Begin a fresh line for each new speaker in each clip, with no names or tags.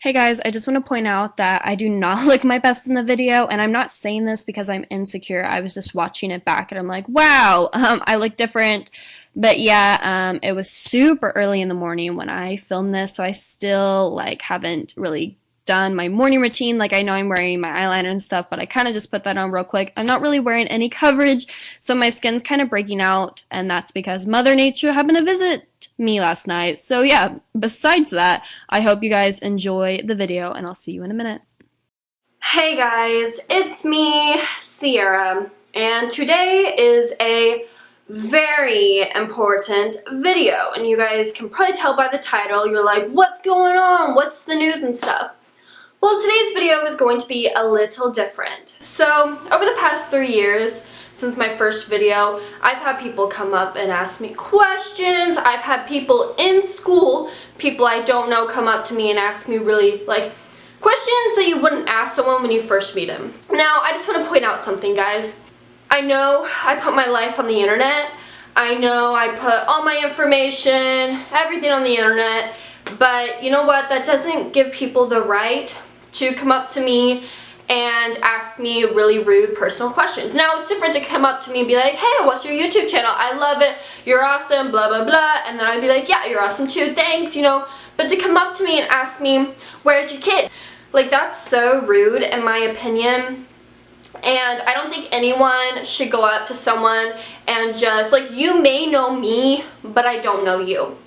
Hey guys, I just want to point out that I do not look my best in the video, and I'm not saying this because I'm insecure. I was just watching it back and I'm like, wow, I look different. But yeah, it was super early in the morning when I filmed this, so I still haven't really done my morning routine. Like I know I'm wearing my eyeliner and stuff, but I kind of just put that on real quick. I'm not really wearing any coverage, so my skin's kind of breaking out, and that's because Mother Nature happened to visit me last night. So yeah, besides that, I hope you guys enjoy the video, and I'll see you in a minute.
Hey guys, it's me, Sierra, and today is a very important video, and you guys can probably tell by the title, you're like, what's going on? What's the news and stuff? Well, today's video is going to be a little different. So, over the past 3 years, since my first video, I've had people come up and ask me questions. I've had people in school, people I don't know, come up to me and ask me really, questions that you wouldn't ask someone when you first meet them. Now, I just want to point out something, guys. I know I put my life on the internet. I know I put all my information, everything on the internet, but you know what? That doesn't give people the right to come up to me and ask me really rude personal questions. Now, it's different to come up to me and be like, hey, what's your YouTube channel? I love it. You're awesome, blah, blah, blah. And then I'd be like, yeah, you're awesome too. Thanks, you know. But to come up to me and ask me, where's your kid? Like, that's so rude in my opinion. And I don't think anyone should go up to someone and just, you may know me, but I don't know you.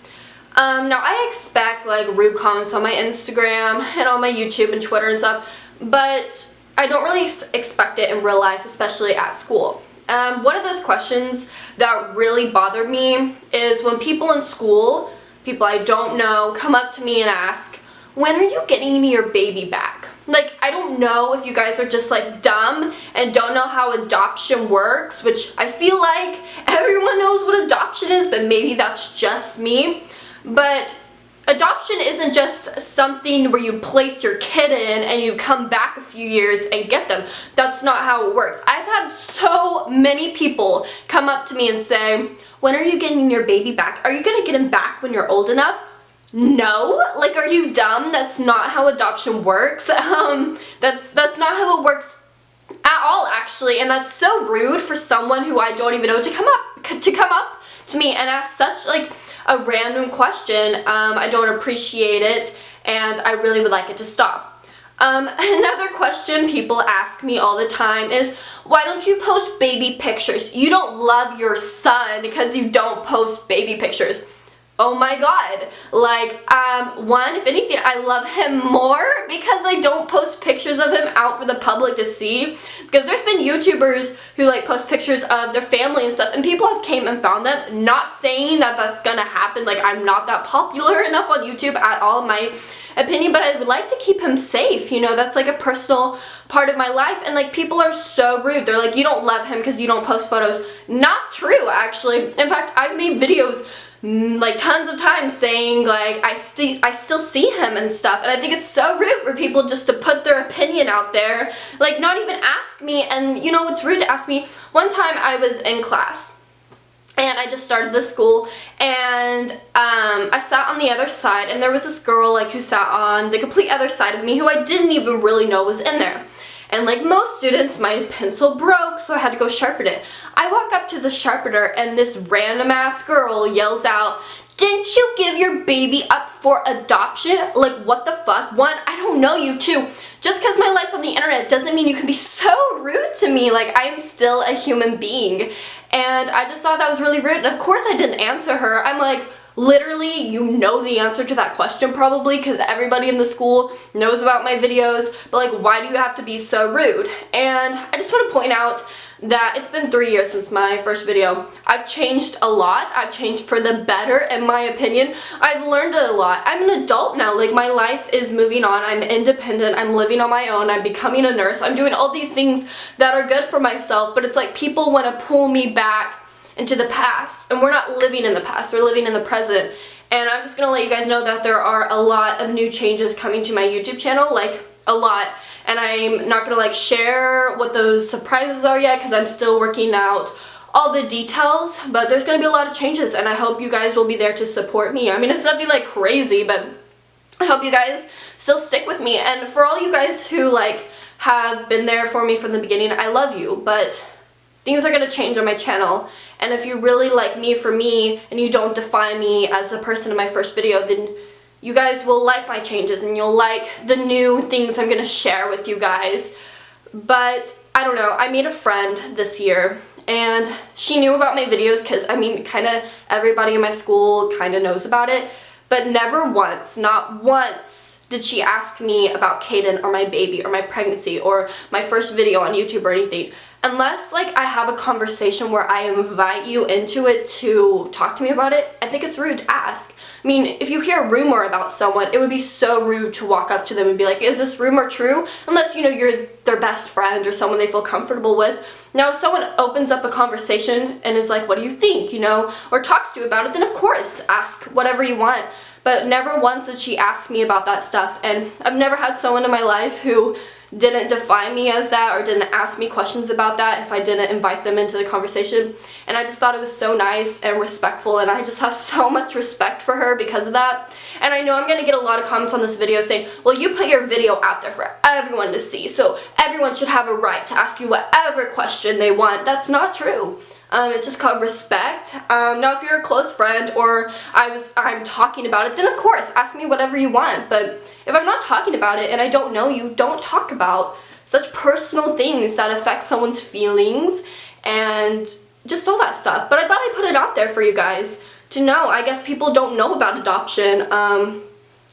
Now I expect rude comments on my Instagram and on my YouTube and Twitter and stuff, but I don't really expect it in real life, especially at school. One of those questions that really bothered me is when people in school, people I don't know, come up to me and ask, when are you getting your baby back? I don't know if you guys are just dumb and don't know how adoption works, which I feel like everyone knows what adoption is, but maybe that's just me. But adoption isn't just something where you place your kid in and you come back a few years and get them. That's not how it works. I've had so many people come up to me and say, when are you getting your baby back? Are you going to get him back when you're old enough? No, are you dumb? That's not how adoption works. That's not how it works at all, actually, and that's so rude for someone who I don't even know to come up to me and ask such a random question. I don't appreciate it, and I really would like it to stop. Another question people ask me all the time is, why don't you post baby pictures? You don't love your son because you don't post baby pictures. Oh my god, one, if anything, I love him more because I don't post pictures of him out for the public to see, because there's been YouTubers who post pictures of their family and stuff, and people have came and found them. Not saying that that's gonna happen, I'm not that popular enough on YouTube at all, in my opinion, but I would like to keep him safe, you know, that's a personal part of my life, and people are so rude. They're you don't love him because you don't post photos. Not true, actually. In fact, I've made videos tons of times saying I still see him and stuff, and I think it's so rude for people just to put their opinion out there, not even ask me. And you know, it's rude to ask me. One time I was in class and I just started this school, and I sat on the other side, and there was this girl who sat on the complete other side of me who I didn't even really know was in there. And like most students, my pencil broke, so I had to go sharpen it. I walk up to the sharpener and this random ass girl yells out, "Didn't you give your baby up for adoption?" Like, what the fuck? One, I don't know you. Two, just because my life's on the internet doesn't mean you can be so rude to me. I am still a human being. And I just thought that was really rude. And of course I didn't answer her. I'm like, literally, you know the answer to that question probably, because everybody in the school knows about my videos, but why do you have to be so rude? And I just want to point out that it's been 3 years since my first video. I've changed a lot. I've changed for the better, in my opinion. I've learned a lot. I'm an adult now. My life is moving on. I'm independent. I'm living on my own. I'm becoming a nurse. I'm doing all these things that are good for myself, but it's people want to pull me back into the past, and we're not living in the past, we're living in the present. And I'm just gonna let you guys know that there are a lot of new changes coming to my YouTube channel, a lot, and I'm not gonna share what those surprises are yet because I'm still working out all the details, but there's gonna be a lot of changes, and I hope you guys will be there to support me. I mean, it's nothing crazy, but I hope you guys still stick with me, and for all you guys who like have been there for me from the beginning, I love you, but things are going to change on my channel, and if you really like me for me and you don't define me as the person in my first video, then you guys will like my changes and you'll like the new things I'm going to share with you guys. But I don't know, I made a friend this year and she knew about my videos because I mean kind of everybody in my school kind of knows about it, but never once, not once, did she ask me about Caden or my baby or my pregnancy or my first video on YouTube or anything. Unless like I have a conversation where I invite you into it to talk to me about it, I think it's rude to ask. I mean, if you hear a rumor about someone, it would be so rude to walk up to them and be like, is this rumor true? Unless, you know, you're their best friend or someone they feel comfortable with. Now, if someone opens up a conversation and is like, what do you think, you know, or talks to you about it, then of course, ask whatever you want. But never once did she ask me about that stuff, and I've never had someone in my life who didn't define me as that or didn't ask me questions about that if I didn't invite them into the conversation. And I just thought it was so nice and respectful, and I just have so much respect for her because of that. And I know I'm going to get a lot of comments on this video saying, well, you put your video out there for everyone to see, so everyone should have a right to ask you whatever question they want. That's not true. It's just called respect. Now if you're a close friend or I'm talking about it, then of course ask me whatever you want. But if I'm not talking about it and I don't know you, don't talk about such personal things that affect someone's feelings and just all that stuff. But I thought I'd put it out there for you guys to know. I guess people don't know about adoption,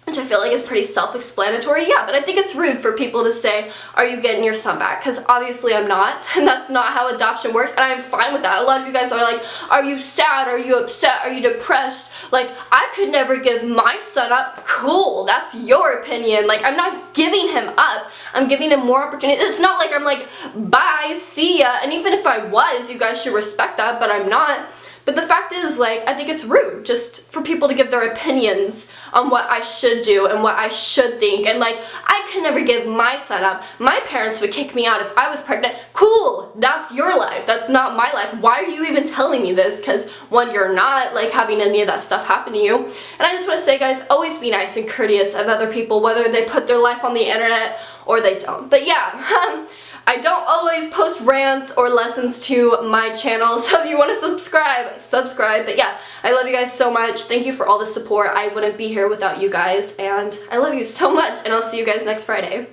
which I feel like is pretty self-explanatory. Yeah, but I think it's rude for people to say, are you getting your son back? Because obviously I'm not, and that's not how adoption works, and I'm fine with that. A lot of you guys are like, are you sad? Are you upset? Are you depressed? Like, I could never give my son up. Cool, that's your opinion. Like, I'm not giving him up. I'm giving him more opportunity. It's not like I'm like, bye, see ya. And even if I was, you guys should respect that, but I'm not. But the fact is, like, I think it's rude just for people to give their opinions on what I should do and what I should think. And, like, I could never give my son up. My parents would kick me out if I was pregnant. Cool, that's your life. That's not my life. Why are you even telling me this? Because, one, you're not, like, having any of that stuff happen to you. And I just want to say, guys, always be nice and courteous of other people, whether they put their life on the internet or they don't. But, yeah, I don't always post rants or lessons to my channel, so if you want to subscribe. But yeah, I love you guys so much. Thank you for all the support. I wouldn't be here without you guys, and I love you so much, and I'll see you guys next Friday.